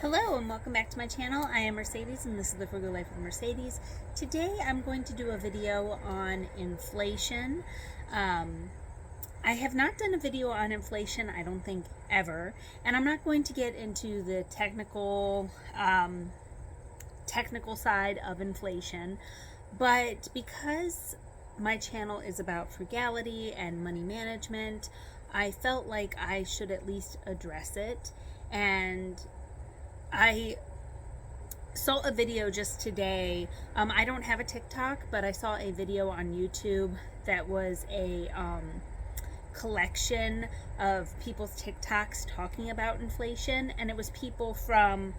Hello and welcome back to my channel. I am Mercedes and this is the Frugal Life of Mercedes. Today I'm going to do a video on inflation. I have not done a video on inflation, I don't think, ever, and I'm not going to get into the technical side of inflation, but because my channel is about frugality and money management, I felt like I should at least address it. And I saw a video just today. I don't have a TikTok, but I saw a video on YouTube that was a collection of people's TikToks talking about inflation, and it was people from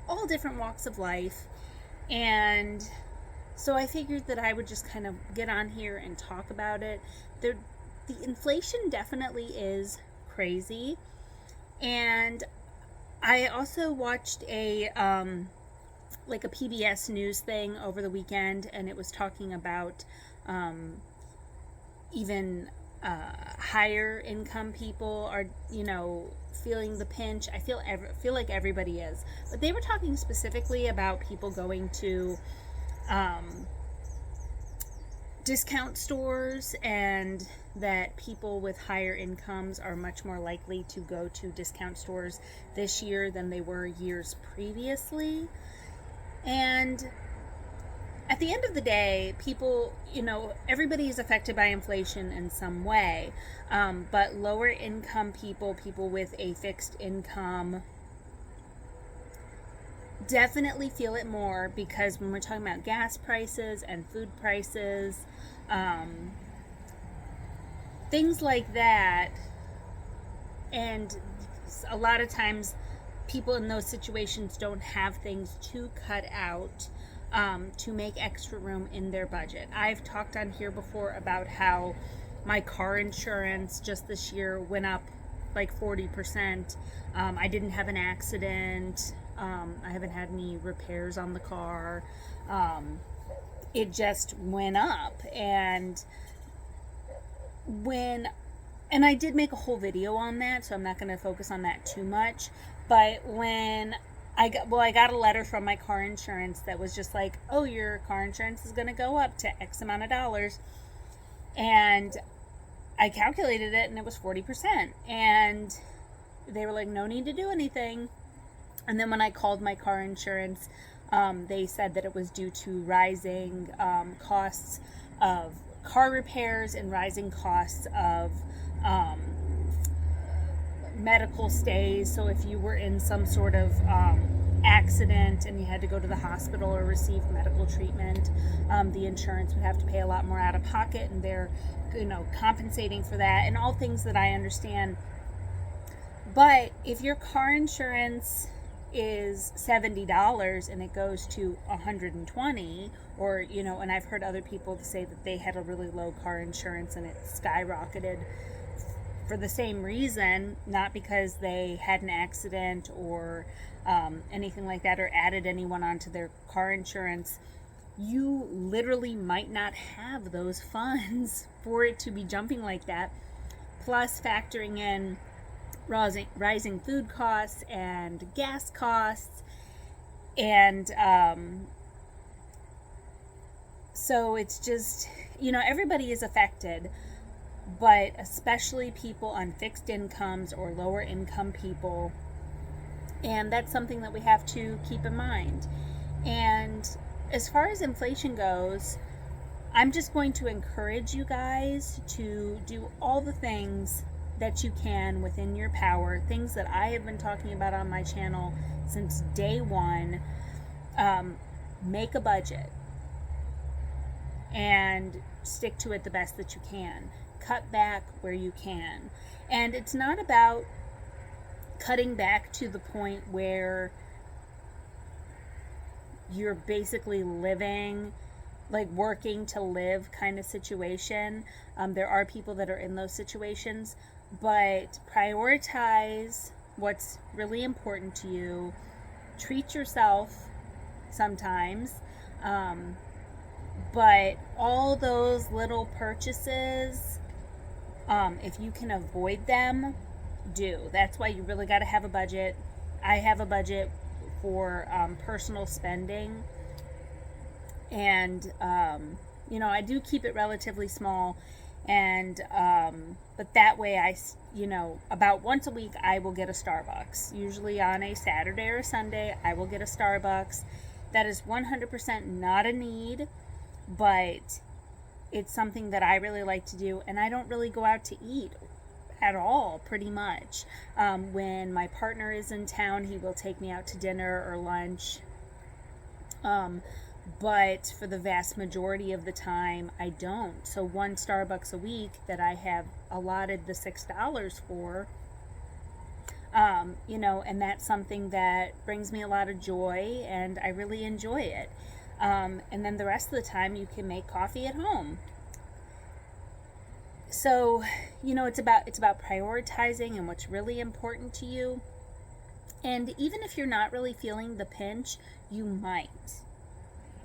all different walks of life. And so I figured that I would just kind of get on here and talk about it. The inflation definitely is crazy, and I also watched a PBS News thing over the weekend, and it was talking about even higher income people are, feeling the pinch. I feel like everybody is, but they were talking specifically about people going to discount stores, and that people with higher incomes are much more likely to go to discount stores this year than they were years previously. And at the end of the day, people, everybody is affected by inflation in some way, but lower income people, people with a fixed income, definitely feel it more, because when we're talking about gas prices and food prices, things like that, and a lot of times people in those situations don't have things to cut out to make extra room in their budget. I've talked on here before about how my car insurance just this year went up like 40%. I didn't have an accident. I haven't had any repairs on the car. It just went up. And I did make a whole video on that, so I'm not going to focus on that too much. But when I got a letter from my car insurance that was just like, oh, your car insurance is going to go up to X amount of dollars. And I calculated it, and it was 40%. And they were like, no need to do anything. And then when I called my car insurance, they said that it was due to rising costs of car repairs and rising costs of medical stays. So if you were in some sort of accident and you had to go to the hospital or receive medical treatment, the insurance would have to pay a lot more out of pocket, and they're compensating for that, and all things that I understand. But if your car insurance is $70 and it goes to $120, or and I've heard other people say that they had a really low car insurance and it skyrocketed for the same reason, not because they had an accident or anything like that, or added anyone onto their car insurance. You literally might not have those funds for it to be jumping like that, plus factoring in rising food costs and gas costs. And so it's just, everybody is affected, but especially people on fixed incomes or lower income people. And that's something that we have to keep in mind. And as far as inflation goes, I'm just going to encourage you guys to do all the things that you can within your power, things that I have been talking about on my channel since day one. Make a budget and stick to it the best that you can. Cut back where you can. And it's not about cutting back to the point where you're basically living, like working to live kind of situation. There are people that are in those situations, but prioritize what's really important to you. Treat yourself sometimes, but all those little purchases, if you can avoid them, do. That's why you really got to have a budget. I have a budget for personal spending. And, I do keep it relatively small. And, but that way about once a week I will get a Starbucks. Usually on a Saturday or a Sunday, I will get a Starbucks. That is 100% not a need, but it's something that I really like to do. And I don't really go out to eat at all, pretty much. When my partner is in town, he will take me out to dinner or lunch. But for the vast majority of the time, I don't. So one Starbucks a week that I have allotted the $6 for, and that's something that brings me a lot of joy, and I really enjoy it. And then the rest of the time, you can make coffee at home. So, it's about prioritizing and what's really important to you. And even if you're not really feeling the pinch, you might.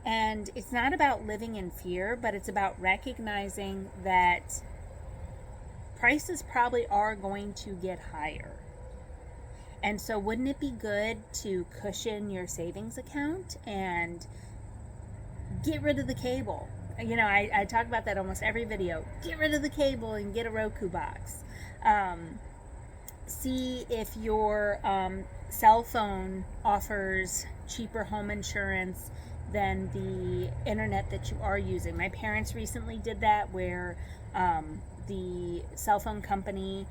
And it's not about living in fear, but it's about recognizing that prices probably are going to get higher. And so wouldn't it be good to cushion your savings account and get rid of the cable? I talk about that almost every video. Get rid of the cable and get a Roku box. See if your cell phone offers cheaper home insurance than the internet that you are using. My parents recently did that, where the cell phone company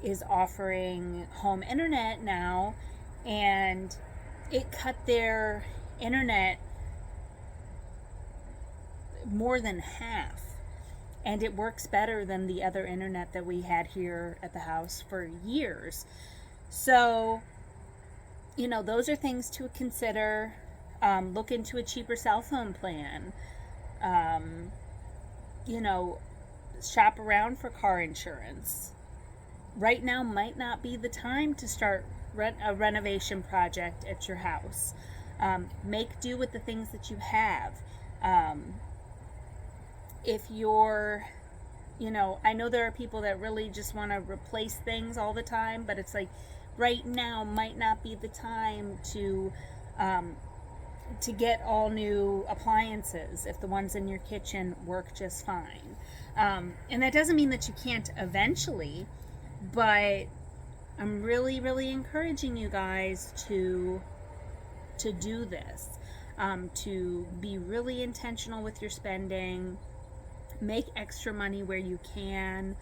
is offering home internet now, and it cut their internet more than half, and it works better than the other internet that we had here at the house for years. So those are things to consider. Look into a cheaper cell phone plan. Shop around for car insurance. Right now might not be the time to start a renovation project at your house. Make do with the things that you have. If you're, I know there are people that really just want to replace things all the time, but it's like right now might not be the time to get all new appliances if the ones in your kitchen work just fine. And that doesn't mean that you can't eventually, but I'm really, really encouraging you guys to do this, to be really intentional with your spending, make extra money where you can.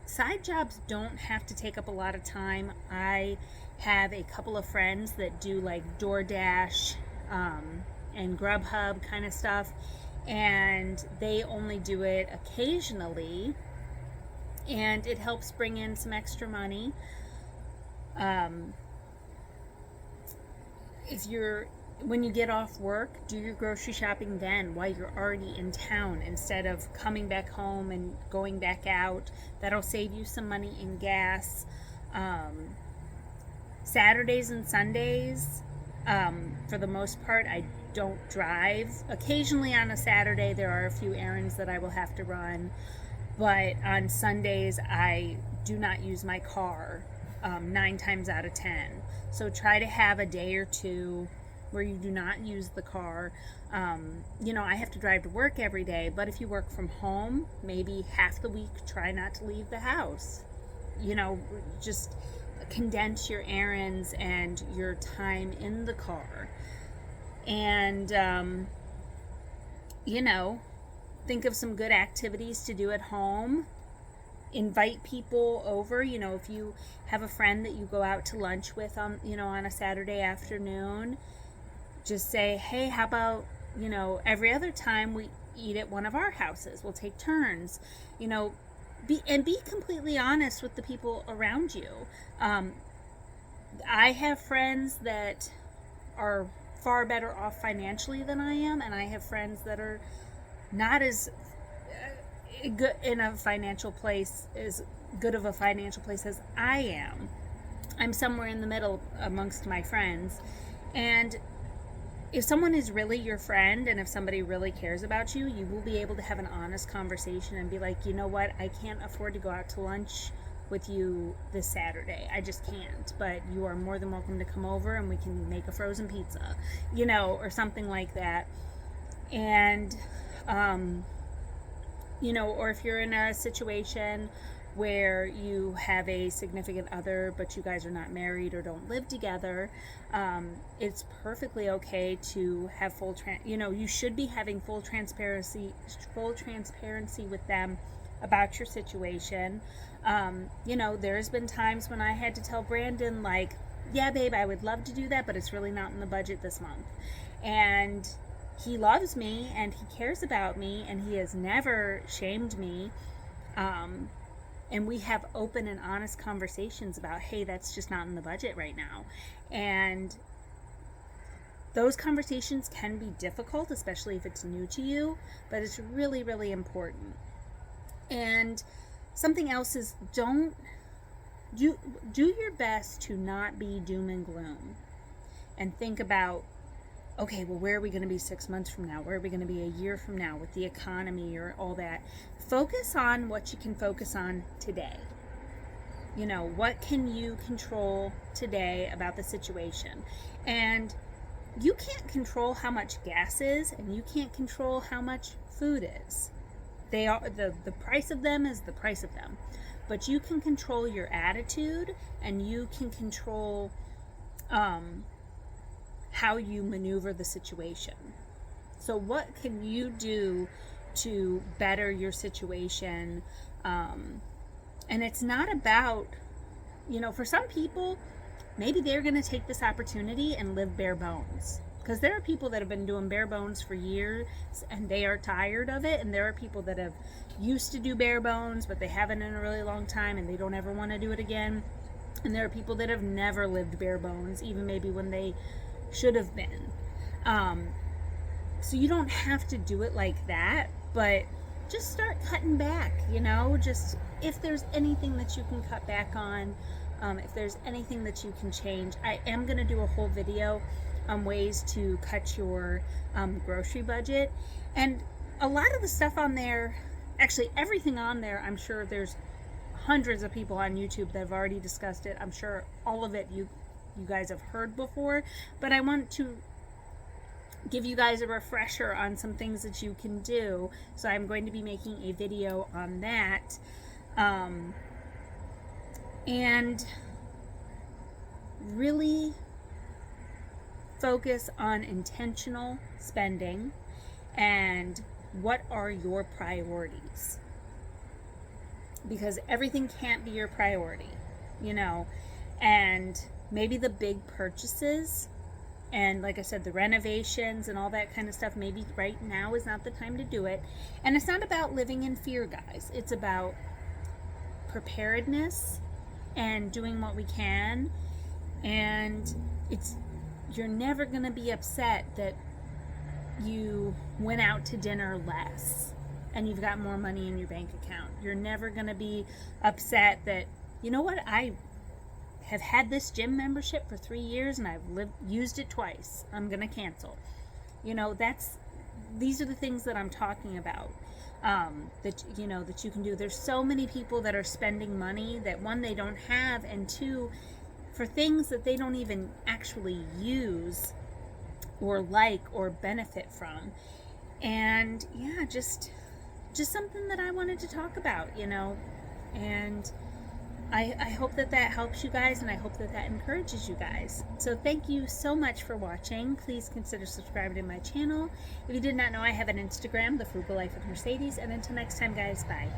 Side jobs don't have to take up a lot of time. I have a couple of friends that do like DoorDash and Grubhub kind of stuff, and they only do it occasionally, and it helps bring in some extra money. When you get off work, do your grocery shopping then while you're already in town, instead of coming back home and going back out. That'll save you some money in gas. Saturdays and Sundays, for the most part, I don't drive. Occasionally on a Saturday, there are a few errands that I will have to run, but on Sundays, I do not use my car 9 times out of 10. So try to have a day or two where you do not use the car. I have to drive to work every day, but if you work from home, maybe half the week, try not to leave the house. Just condense your errands and your time in the car. And, think of some good activities to do at home. Invite people over. If you have a friend that you go out to lunch with on a Saturday afternoon, just say, hey, how about, every other time we eat at one of our houses? We'll take turns. Be completely honest with the people around you. I have friends that are far better off financially than I am, and I have friends that are not as good in a financial place, as good of a financial place as I am. I'm somewhere in the middle amongst my friends. And if someone is really your friend, and if somebody really cares about you, you will be able to have an honest conversation and be like, you know what, I can't afford to go out to lunch with you this Saturday. I just can't. But you are more than welcome to come over and we can make a frozen pizza, you know, or something like that. And, you know, or if you're in a situation where you have a significant other but you guys are not married or don't live together, it's perfectly okay to have you know, you should be having full transparency with them about your situation. You know, there's been times when I had to tell Brandon, like, yeah babe, I would love to do that, but it's really not in the budget this month. And he loves me and he cares about me and he has never shamed me. And we have open and honest conversations about, hey, that's just not in the budget right now. And those conversations can be difficult, especially if it's new to you, but it's really, really important. And something else is, do your best to not be doom and gloom and think about, okay, well, where are we going to be 6 months from now? Where are we going to be a year from now with the economy or all that? Focus on what you can focus on today. You know, what can you control today about the situation? And you can't control how much gas is, and you can't control how much food is. They are the price of them is the price of them. But you can control your attitude, and you can control how you maneuver the situation. So what can you do to better your situation? And it's not about, you know, for some people, maybe they're going to take this opportunity and live bare bones. Because there are people that have been doing bare bones for years and they are tired of it. And there are people that have used to do bare bones, but they haven't in a really long time and they don't ever want to do it again. And there are people that have never lived bare bones, even maybe when they should have been. So you don't have to do it like that, but just start cutting back, you know, just if there's anything that you can cut back on, if there's anything that you can change. I am going to do a whole video on ways to cut your grocery budget. And a lot of the stuff on there, actually everything on there, I'm sure there's hundreds of people on YouTube that have already discussed it. I'm sure all of it you guys have heard before, but I want to give you guys a refresher on some things that you can do. So I'm going to be making a video on that. And really focus on intentional spending and what are your priorities. Because everything can't be your priority, you know, and maybe the big purchases and, like I said, the renovations and all that kind of stuff, maybe right now is not the time to do it. And it's not about living in fear, guys. It's about preparedness and doing what we can. And you're never going to be upset that you went out to dinner less and you've got more money in your bank account. You're never going to be upset that, you know what, I have had this gym membership for 3 years and I've used it twice. I'm going to cancel. You know, these are the things that I'm talking about, that, you know, that you can do. There's so many people that are spending money that, one, they don't have, and two, for things that they don't even actually use or like or benefit from. And yeah, just something that I wanted to talk about, you know. And I hope that helps you guys, and I hope that encourages you guys. So thank you so much for watching. Please consider subscribing to my channel. If you did not know, I have an Instagram, The Frugal Life with Mercedes. And until next time, guys, bye.